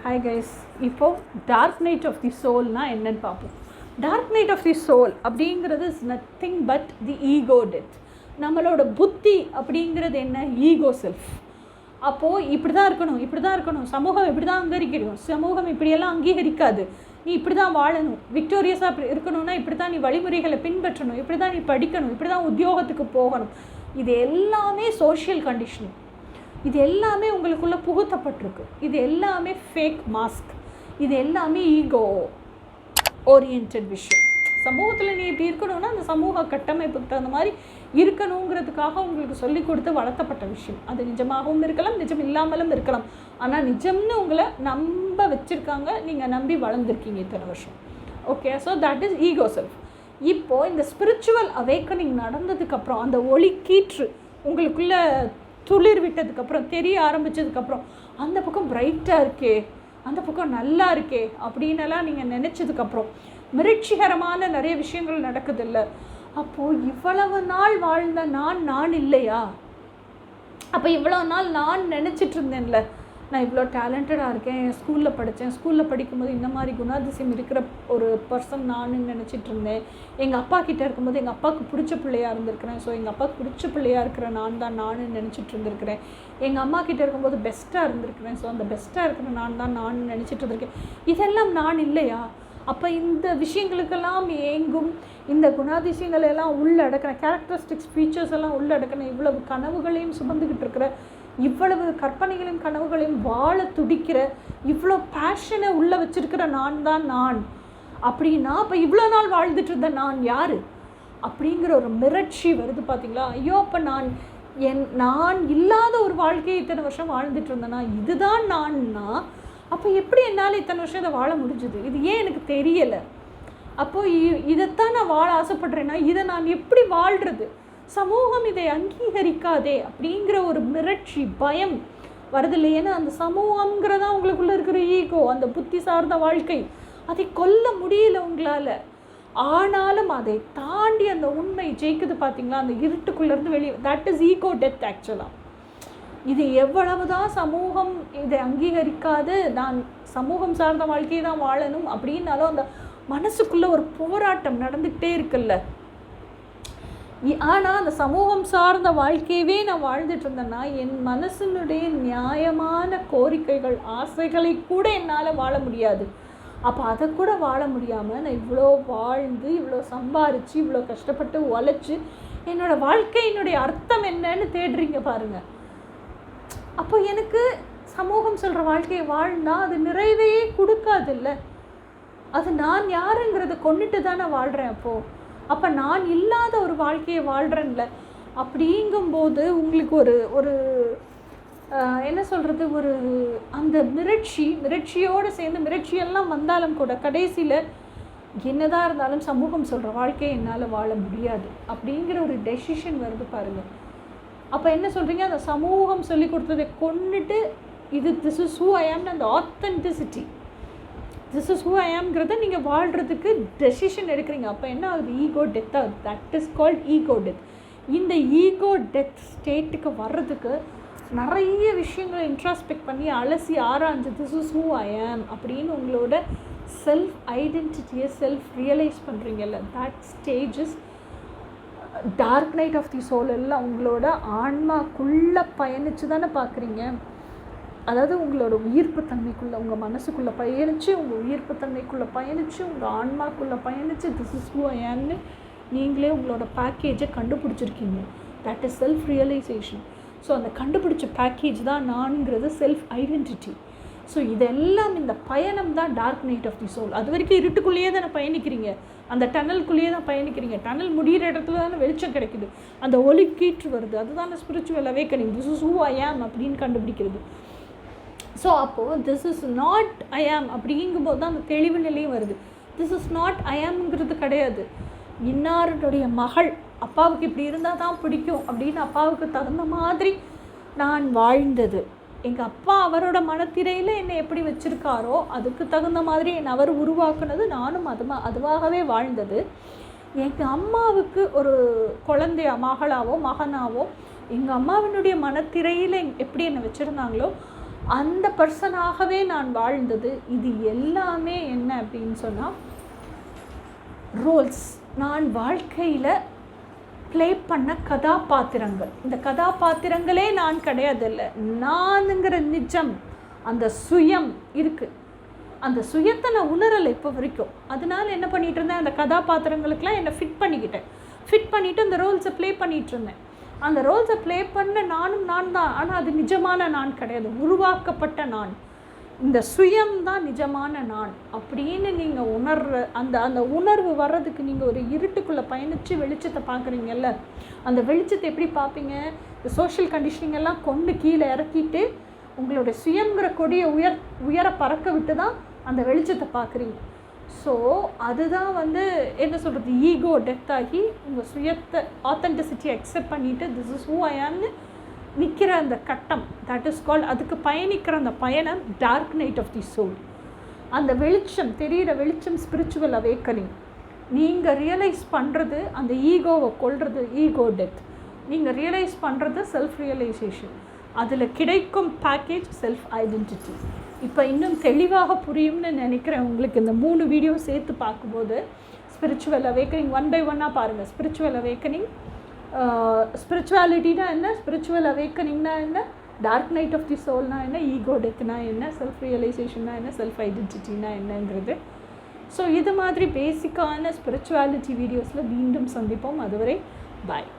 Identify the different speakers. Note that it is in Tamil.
Speaker 1: ஹாய் கைஸ், இப்போது டார்க் நைட் ஆஃப் தி சோல்னா என்னன்னு பார்ப்போம். Dark night of the soul அப்படிங்கிறது is nothing but the ego death. நம்மளோட புத்தி அப்படிங்கிறது என்ன? Ego self. அப்போது இப்படி தான் இருக்கணும், இப்படி தான் இருக்கணும், சமூகம் இப்படி தான் அங்கீகரிக்கணும், சமூகம் இப்படியெல்லாம் அங்கீகரிக்காது, நீ இப்படி தான் வாழணும், விக்டோரியஸாக இப்படி இருக்கணும்னா இப்படி தான் நீ வழிமுறைகளை பின்பற்றணும், இப்படி தான் நீ படிக்கணும், இப்படி தான் உத்தியோகத்துக்கு போகணும். இது எல்லாமே சோஷியல் கண்டிஷனிங். இது எல்லாமே உங்களுக்குள்ளே புகுத்தப்பட்டிருக்கு. இது எல்லாமே ஃபேக் மாஸ்க். இது எல்லாமே ஈகோ ஓரியன்ட் விஷயம். சமூகத்தில் நீ இப்படி இருக்கணும்னா அந்த சமூக கட்டமைப்புக்கு தகுந்த மாதிரி இருக்கணுங்கிறதுக்காக உங்களுக்கு சொல்லி கொடுத்து வளர்த்தப்பட்ட விஷயம். அது நிஜமாகவும் இருக்கலாம், நிஜம் இல்லாமலும் இருக்கலாம். ஆனால் நிஜம்னு உங்களை நம்ப வச்சுருக்காங்க, நீங்கள் நம்பி வளர்ந்துருக்கீங்க இத்தனை வருஷம். Okay, so that is ego self. இப்போது இந்த ஸ்பிரிச்சுவல் அவேக்கனிங் நடந்ததுக்கப்புறம், அந்த ஒளி கீற்று உங்களுக்குள்ளே துளிர் விட்டதுக்கப்புறம், தெரிய ஆரம்பித்ததுக்கப்புறம், அந்த பக்கம் பிரைட்டாக இருக்கே, அந்த பக்கம் நல்லா இருக்கே அப்படின்னலாம் நீங்கள் நினச்சதுக்கப்புறம் மிரட்சிகரமான நிறைய விஷயங்கள் நடக்குதில்ல. அப்போது இவ்வளவு நாள் வாழ்ந்த நான் இல்லையா? அப்போ இவ்வளோ நாள் நான் நினச்சிட்டு இருந்தேன்ல, நான் இவ்வளோ டேலண்டடாக இருக்கேன், ஸ்கூலில் படித்தேன், ஸ்கூலில் படிக்கும்போது இந்த மாதிரி குணாதிசயம் இருக்கிற ஒரு பர்சன் நான் நினச்சிட்டு இருந்தேன். எங்கள் அப்பா கிட்டே இருக்கும்போது எங்கள் அப்பாவுக்கு பிடிச்ச பிள்ளையாக இருந்திருக்கிறேன், ஸோ எங்கள் அப்பாவுக்கு பிடிச்ச பிள்ளையாக இருக்கிற நான் தான் நான் நினச்சிட்டு இருந்திருக்கிறேன். எங்கள் அம்மா கிட்டே இருக்கும்போது பெஸ்ட்டாக இருந்திருக்கிறேன், ஸோ அந்த பெஸ்ட்டாக இருக்கிற நான் தான் நான் நினச்சிட்டு இருந்திருக்கேன். இதெல்லாம் நான் இல்லையா? அப்போ இந்த விஷயங்களுக்கெல்லாம் ஏங்கும், இந்த குணாதிசயங்கள் எல்லாம் உள்ளடக்கின கேரக்டரிஸ்டிக்ஸ் ஃபீச்சர்ஸ் எல்லாம் உள்ளடக்கின இவ்வளவு கனவுகளையும் சுமந்துக்கிட்டு இருக்கிற, இவ்வளவு கற்பனைகளையும் கனவுகளையும் வாழ துடிக்கிற, இவ்வளோ பேஷனை உள்ளே வச்சுருக்கிற நான் தான் நான் அப்படின்னா, அப்போ இவ்வளோ நாள் வாழ்ந்துட்டு இருந்த நான் யார் அப்படிங்கிற ஒரு மிரட்சி வருது பார்த்தீங்களா? ஐயோ, அப்போ நான் இல்லாத ஒரு வாழ்க்கையை இத்தனை வருஷம் வாழ்ந்துட்டு இருந்தேன்னா, இதுதான் நான்னா, அப்போ எப்படி என்னால் இத்தனை வருஷம் இதை வாழ முடிஞ்சுது? இது ஏன் எனக்கு தெரியலை? அப்போது இதைத்தான் நான் வாழ ஆசைப்படுறேன்னா, இதை நான் எப்படி வாழ்கிறது? சமூகம் இதை அங்கீகரிக்காதே அப்படிங்கிற ஒரு மிரட்சி, பயம் வருது இல்லை? ஏன்னா அந்த சமூகங்கிறதா உங்களுக்குள்ளே இருக்கிற ஈகோ, அந்த புத்தி சார்ந்த வாழ்க்கை, அதை கொல்ல முடியல உங்களால். ஆனாலும் அதை தாண்டி அந்த உண்மை ஜெயிக்குது பார்த்தீங்களா? அந்த இருட்டுக்குள்ளேருந்து வெளியே, தட் இஸ் ஈகோ டெத் ஆக்சுவலாக. இது எவ்வளவு தான் சமூகம் இதை அங்கீகரிக்காது, நான் சமூகம் சார்ந்த வாழ்க்கையை தான் வாழணும் அப்படின்னாலும் அந்த மனசுக்குள்ளே ஒரு போராட்டம் நடந்துக்கிட்டே இருக்குல்ல. ஆனால் அந்த சமூகம் சார்ந்த வாழ்க்கையவே நான் வாழ்ந்துட்டு இருந்தேன்னா, என் மனசினுடைய நியாயமான கோரிக்கைகள், ஆசைகளை கூட என்னால் வாழ முடியாது. அப்போ அதை கூட வாழ முடியாமல் நான் இவ்வளோ வாழ்ந்து, இவ்வளோ சம்பாரித்து, இவ்வளோ கஷ்டப்பட்டு உழைச்சி என்னோடய வாழ்க்கையினுடைய அர்த்தம் என்னன்னு தேடுறீங்க பாருங்கள். அப்போ எனக்கு சமூகம் சொல்கிற வாழ்க்கையை வாழ்ந்தால் அது நிறைவையே கொடுக்காதில்ல. அது நான் யாருங்கிறத கொண்டுட்டு தானே வாழ்கிறேன். அப்போ நான் இல்லாத ஒரு வாழ்க்கையை வாழ்கிறேன்ல. அப்படிங்கும்போது உங்களுக்கு ஒரு என்ன சொல்கிறது, ஒரு அந்த மிரட்சியோடு சேர்ந்து, மிரட்சியெல்லாம் வந்தாலும் கூட கடைசியில் என்னதான் இருந்தாலும் சமூகம் சொல்கிற வாழ்க்கையை என்னால் வாழ முடியாது அப்படிங்கிற ஒரு டெசிஷன் வருது பாருங்கள். அப்போ என்ன சொல்கிறீங்க? அந்த சமூகம் சொல்லி கொடுத்ததை கொண்டுட்டு திஸ் இஸ் ஹூ ஐ ஆம்னு அந்த authenticity, this is who I ஆம்ங்கிறத நீங்கள் வாழ்கிறதுக்கு டெசிஷன் எடுக்கிறீங்க. அப்போ என்ன ஆகுது? ஈகோ டெத் ஆகுது. That is called ego death. இந்த ஈகோ டெத் ஸ்டேட்டுக்கு வர்றதுக்கு நிறைய விஷயங்களை இன்ட்ராஸ்பெக்ட் பண்ணி அலசி ஆராய்ஞ்சு this is who I am அப்படின்னு உங்களோட செல்ஃப் ஐடென்டிட்டியை செல்ஃப் ரியலைஸ் பண்ணுறீங்கல்ல, that stages dark night of the soul. எல்லாம் உங்களோட ஆன்மாக்குள்ளே பயணித்து தானே பார்க்குறீங்க. அதாவது உங்களோட உயிர்ப்பு தன்மைக்குள்ளே, உங்கள் மனசுக்குள்ளே பயணித்து, உங்கள் உயிர்ப்பு தன்மைக்குள்ளே பயணித்து, உங்கள் ஆன்மாக்குள்ளே பயணித்து திஸ் இஸ் ஹூ ஐ ஆம்னு நீங்களே உங்களோட பேக்கேஜை கண்டுபிடிச்சிருக்கீங்க. That is self realisation. So அந்த கண்டுபிடிச்ச பேக்கேஜ் தான் நான்ங்கிறது செல்ஃப் ஐடென்டிட்டி. ஸோ இதெல்லாம் இந்த பயணம் தான் dark night of the soul. அது வரைக்கும் இருட்டுக்குள்ளேயே தானே பயணிக்கிறீங்க, அந்த டனலுக்குள்ளேயே தான் பயணிக்கிறீங்க. டனல் முடிகிற இடத்துல தானே வெளிச்சம் கிடைக்குது, அந்த ஒளி கீற்று வருது, அதுதான் spiritual awakening. This is who I am அப்படின்னு கண்டுபிடிக்கிறது. ஸோ அப்போது திஸ் இஸ் நாட் ஐ ஆம் அப்படிங்கும்போது தான் அந்த தெளிவு நிலையும் வருது. திஸ் இஸ் நாட் ஐ ஆம்ங்கிறது கிடையாது. இன்னாருடைய மகள், அப்பாவுக்கு இப்படி இருந்தால் தான் பிடிக்கும் அப்படின்னு அப்பாவுக்கு தகுந்த மாதிரி நான் வாழ்ந்தது. எங்கள் அப்பா அவரோட மனத்திரையில் என்னை எப்படி வச்சுருக்காரோ அதுக்கு தகுந்த மாதிரி என்னை அவர் உருவாக்குனது, நானும் அதுவாகவே வாழ்ந்தது. எங்கள் அம்மாவுக்கு ஒரு குழந்தையா, மகளாவோ மகனாவோ, எங்கள் அம்மாவினுடைய மனத்திரையில் எப்படி என்னை வச்சுருந்தாங்களோ அந்த பர்சனாகவே நான் வாழ்ந்தது. இது எல்லாமே என்ன அப்படின்னு சொன்னால் ரோல்ஸ். நான் வாழ்க்கையில் ப்ளே பண்ண கதாபாத்திரங்கள். இந்த கதாபாத்திரங்களே நான் கிடையாதில்ல, நானுங்கிற நிஜம், அந்த சுயம் இருக்குது. அந்த சுயத்தை நான் உணரலை இப்போ வரைக்கும். அதனால என்ன பண்ணிகிட்டு இருந்தேன், அந்த கதாபாத்திரங்களுக்கெலாம் என்னை ஃபிட் பண்ணிவிட்டு அந்த ரோல்ஸை ப்ளே பண்ணிகிட்டு இருந்தேன். அந்த ரோல்ஸை ப்ளே பண்ண நானும் நான் தான். ஆனால் அது நிஜமான நான் கிடையாது, உருவாக்கப்பட்ட நான். இந்த சுயம் தான் நிஜமான நான் அப்படின்னு நீங்கள் உணர்ற அந்த உணர்வு வர்றதுக்கு நீங்கள் ஒரு இருட்டுக்குள்ளே பயணித்து வெளிச்சத்தை பார்க்குறீங்கல்ல, அந்த வெளிச்சத்தை எப்படி பார்ப்பீங்க? இந்த சோஷியல் கண்டிஷனிங் எல்லாம் கொண்டு கீழே இறக்கிட்டு உங்களுடைய சுயங்கிற கொடியை உயர பறக்க விட்டு தான் அந்த வெளிச்சத்தை பார்க்குறீங்க. ஸோ அதுதான் என்ன சொல்கிறது, ஈகோ டெத் ஆகி உங்கள் சுயத்தை ஆத்தென்டிசிட்டியை அக்செப்ட் பண்ணிவிட்டு திஸ் இஸ் ஹூ ஐ ஆம்னு நிற்கிற அந்த கட்டம், தட் இஸ் கால்ட், அதுக்கு பயணிக்கிற அந்த பயணம் dark night of the soul. அந்த வெளிச்சம், தெரிகிற வெளிச்சம் ஸ்பிரிச்சுவல் அவேக்கனிங். நீங்கள் ரியலைஸ் பண்ணுறது அந்த ஈகோவை கொள்வது ஈகோ டெத். நீங்கள் ரியலைஸ் பண்ணுறது செல்ஃப் ரியலைசேஷன். அதில் கிடைக்கும் பேக்கேஜ் செல்ஃப் ஐடென்டிட்டி. இப்போ இன்னும் தெளிவாக புரியும்னு நினைக்கிறேன் உங்களுக்கு. இந்த 3 வீடியோ சேர்த்து பார்க்கும்போது ஸ்பிரிச்சுவல் அவேக்கனிங் 1 by 1 பாருங்கள். ஸ்பிரிச்சுவல் அவேக்கனிங், ஸ்பிரிச்சுவாலிட்டினா என்ன, ஸ்பிரிச்சுவல் அவேக்கனிங்னா என்ன, டார்க் நைட் ஆஃப் தி சோல்னா என்ன, ஈகோ டெத்னா என்ன, செல்ஃப் ரியலைசேஷன்னா என்ன, செல்ஃப் ஐடென்டிட்டினா என்னங்கிறது. ஸோ இது மாதிரி பேசிக்கான ஸ்பிரிச்சுவாலிட்டி வீடியோஸில் மீண்டும் சந்திப்போம். அதுவரை பாய்.